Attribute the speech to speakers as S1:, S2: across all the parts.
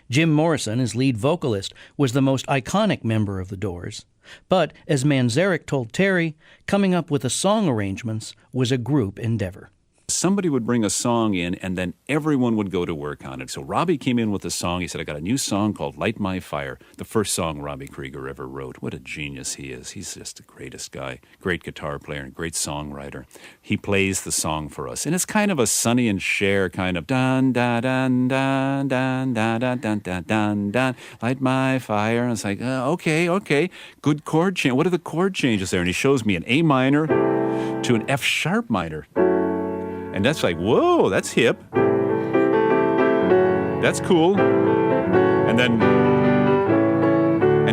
S1: Jim Morrison, as lead vocalist, was the most iconic member of the Doors. But, as Manczarek told Terry, coming up with the song arrangements was a group endeavor.
S2: Somebody would bring a song in, and then everyone would go to work on it. So Robbie came in with a song. He said, I got a new song called Light My Fire, the first song Robbie Krieger ever wrote. What a genius he is. He's just the greatest guy, great guitar player and great songwriter. He plays the song for us, and it's kind of a Sonny and Cher kind of dun, da, dun, dun, dun, dun, dun, dun, dun, dun, dun, light my fire. And it's like, okay, good chord change. What are the chord changes there? And he shows me an A minor to an F sharp minor. And that's like, whoa, that's hip. That's cool. And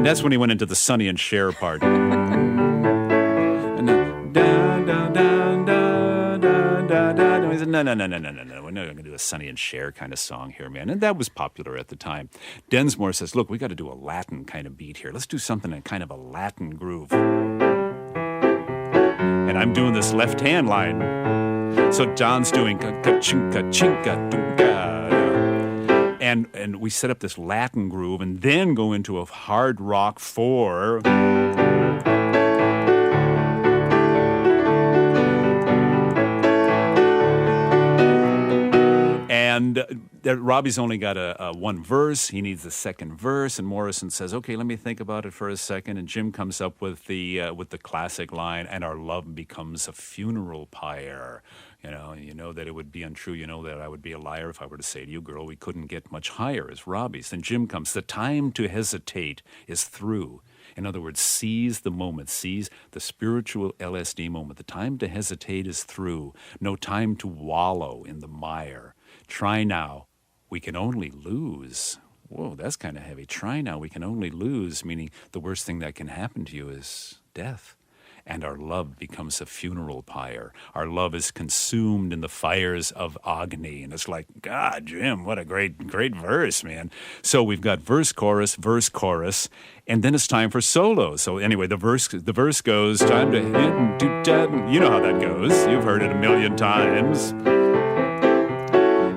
S2: that's when he went into the Sonny and Cher part. And then, da, da, da, da, da, da, da. And he said, no, we're not going to do a Sonny and Cher kind of song here, man. And that was popular at the time. Densmore says, look, we got to do a Latin kind of beat here. Let's do something in kind of a Latin groove. And I'm doing this left-hand line. So John's doing ka-chunka, chinka, dunka. And we set up this Latin groove and then go into a hard rock 4. And Robbie's only got a one verse. He needs the second verse. And Morrison says, okay, let me think about it for a second. And Jim comes up with the classic line, and our love becomes a funeral pyre. You know that it would be untrue. You know that I would be a liar if I were to say to you, girl, we couldn't get much higher as Robbie's. Then Jim comes, the time to hesitate is through. In other words, seize the moment, seize the spiritual LSD moment. The time to hesitate is through. No time to wallow in the mire. Try now, we can only lose. Whoa, that's kind of heavy. Try now, we can only lose, meaning the worst thing that can happen to you is death. And our love becomes a funeral pyre. Our love is consumed in the fires of Agni. And it's like, God, Jim, what a great verse, man. So we've got verse, chorus, and then it's time for solo. So anyway, the verse goes, time to hit, you know how that goes. You've heard it a million times.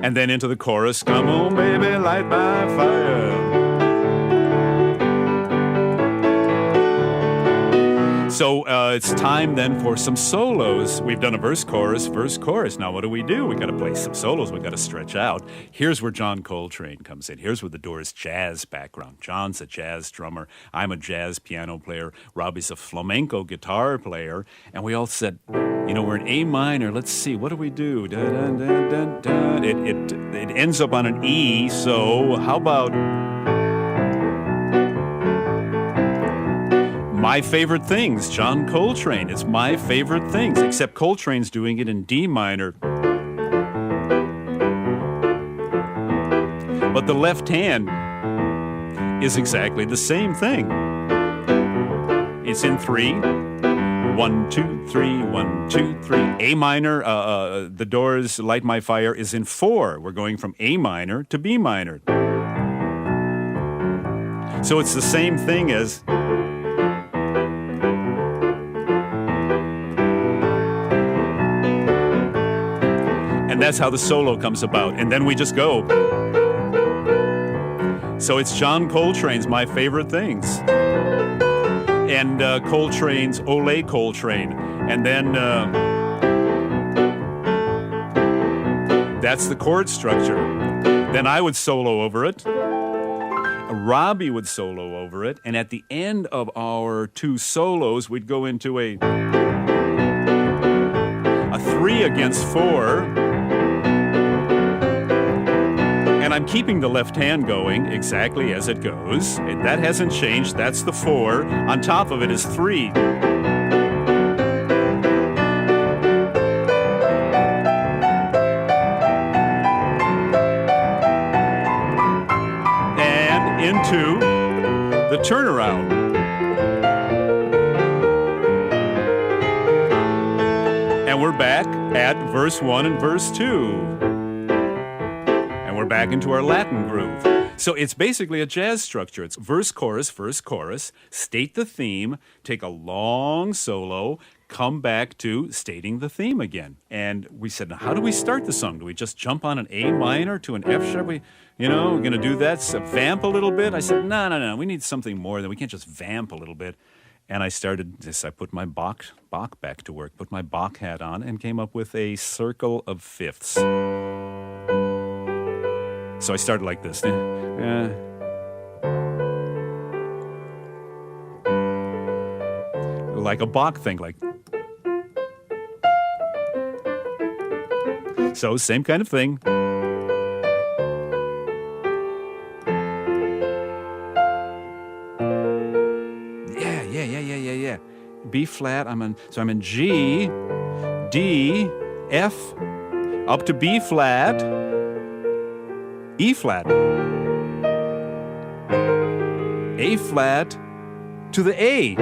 S2: And then into the chorus, come on, baby, light my fire. So it's time then for some solos. We've done a verse, chorus. Now what do? We got to play some solos. We got to stretch out. Here's where John Coltrane comes in. Here's where the Doors' jazz background. John's a jazz drummer. I'm a jazz piano player. Robbie's a flamenco guitar player. And we all said, we're in A minor. Let's see, what do we do? Da, da, da, da, da. It ends up on an E, so how about My Favorite Things, John Coltrane. It's My Favorite Things, except Coltrane's doing it in D minor. But the left hand is exactly the same thing. It's in 3. 1, 2, 3, 1, 2, 3. A minor, the Doors' Light My Fire is in 4. We're going from A minor to B minor. So it's the same thing as... And that's how the solo comes about. And then we just go. So it's John Coltrane's My Favorite Things. And Coltrane's Ole Coltrane. And then that's the chord structure. Then I would solo over it. Robbie would solo over it. And at the end of our 2 solos, we'd go into a 3 against 4. And I'm keeping the left hand going exactly as it goes. That hasn't changed. That's the 4. On top of it is 3. And into the turnaround. And we're back at verse 1 and verse 2. We're back into our Latin groove. So it's basically a jazz structure. It's verse, chorus, state the theme, take a long solo, come back to stating the theme again. And we said, now, how do we start the song? Do we just jump on an A minor to an F sharp? We're going to do that, vamp a little bit? I said, no, we need something more than we can't just vamp a little bit. And I started this. I put my Bach back to work, put my Bach hat on, and came up with a circle of fifths. So I started like this. Like a Bach thing, like. So, same kind of thing. Yeah. B flat, I'm in G, D, F, up to B flat, E flat, A flat, to the A.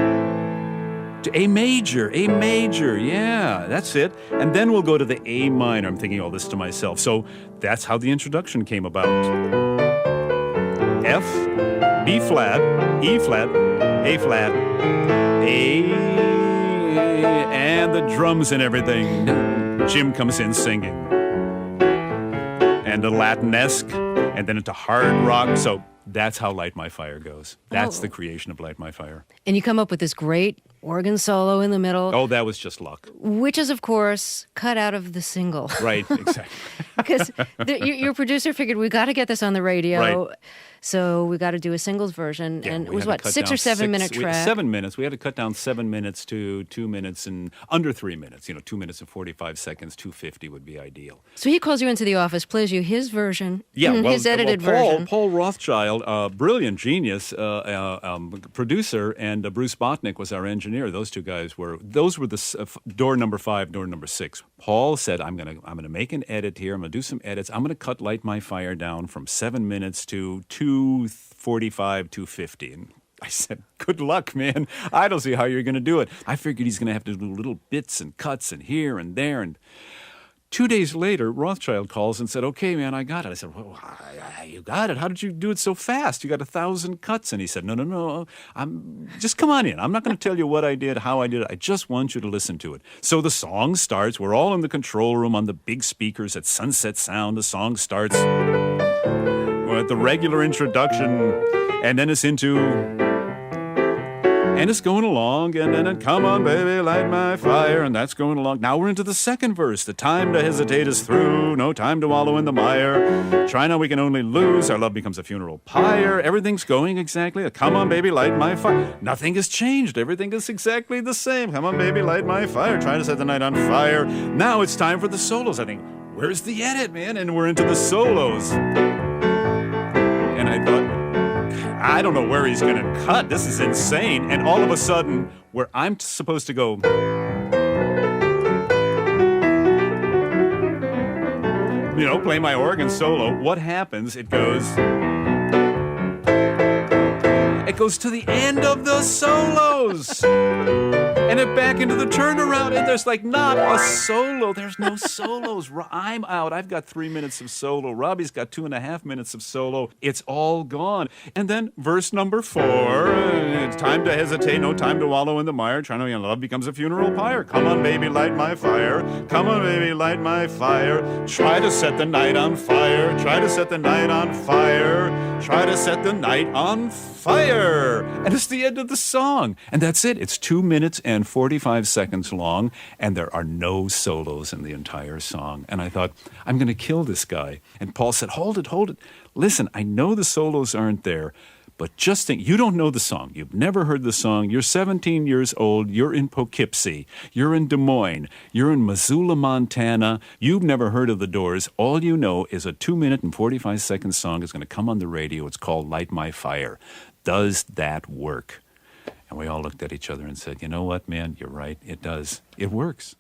S2: To A major, yeah, that's it. And then we'll go to the A minor. I'm thinking all this to myself. So that's how the introduction came about. F, B flat, E flat, A flat, A, and the drums and everything. Jim comes in singing. And a Latinesque, and then into hard rock. So that's how Light My Fire goes. That's the creation of Light My Fire.
S3: And you come up with this great organ solo in the middle.
S2: Oh, that was just luck.
S3: Which is, of course, cut out of the single.
S2: Right, exactly.
S3: Because your producer figured, we got to get this on the radio. Right. So we got to do a singles version. Yeah, and it was what, 6 or 7 minute track?
S2: 7 minutes. We had to cut down 7 minutes to 2 minutes and under 3 minutes. 2 minutes and 45 seconds, 2:50 would be ideal.
S3: So he calls you into the office, plays you his version,
S2: his
S3: edited version.
S2: Paul Rothschild, brilliant genius, producer, and Bruce Botnick was our engineer. Those two guys were the door number 5, door number 6. Paul said, I'm gonna make an edit here. I'm gonna do some edits. I'm gonna cut Light My Fire down from 7 minutes to 2:45, 2:50. And I said, good luck, man. I don't see how you're going to do it. I figured he's going to have to do little bits and cuts and here and there. And 2 days later, Rothschild calls and said, okay, man, I got it. I said, well, you got it. How did you do it so fast? You got 1,000 cuts. And he said, no. Just come on in. I'm not going to tell you what I did, how I did it. I just want you to listen to it. So the song starts. We're all in the control room on the big speakers at Sunset Sound. The song starts. We're at the regular introduction, and then it's and it's going along, and then come on, baby, light my fire, and that's going along. Now we're into the second verse. The time to hesitate is through, no time to wallow in the mire. Try now, we can only lose, our love becomes a funeral pyre. Everything's going exactly. Come on, baby, light my fire. Nothing has changed. Everything is exactly the same. Come on, baby, light my fire. Try to set the night on fire. Now it's time for the solos. I think, where's the edit, man? And we're into the solos. And I thought, I don't know where he's going to cut. This is insane. And all of a sudden, where I'm supposed to go, play my organ solo, what happens? It goes to the end of the solos. And then back into the turnaround, and there's not a solo. There's no solos. I'm out. I've got 3 minutes of solo. Robbie's got 2.5 minutes of solo. It's all gone. And then verse number 4, it's time to hesitate, no time to wallow in the mire. Trying to love becomes a funeral pyre. Come on, baby, light my fire. Come on, baby, light my fire. Try to set the night on fire. Try to set the night on fire. Try to set the night on fire. And it's the end of the song. And that's it. It's 2 minutes and 45 seconds long, and there are no solos in the entire song. And I thought, I'm going to kill this guy. And Paul said, hold it. Listen, I know the solos aren't there, but just think, you don't know the song. You've never heard the song. You're 17 years old. You're in Poughkeepsie. You're in Des Moines. You're in Missoula, Montana. You've never heard of the Doors. All you know is a 2 minute and 45 second song is going to come on the radio. It's called Light My Fire. Does that work? And we all looked at each other and said, you know what, man, you're right. It does. It works.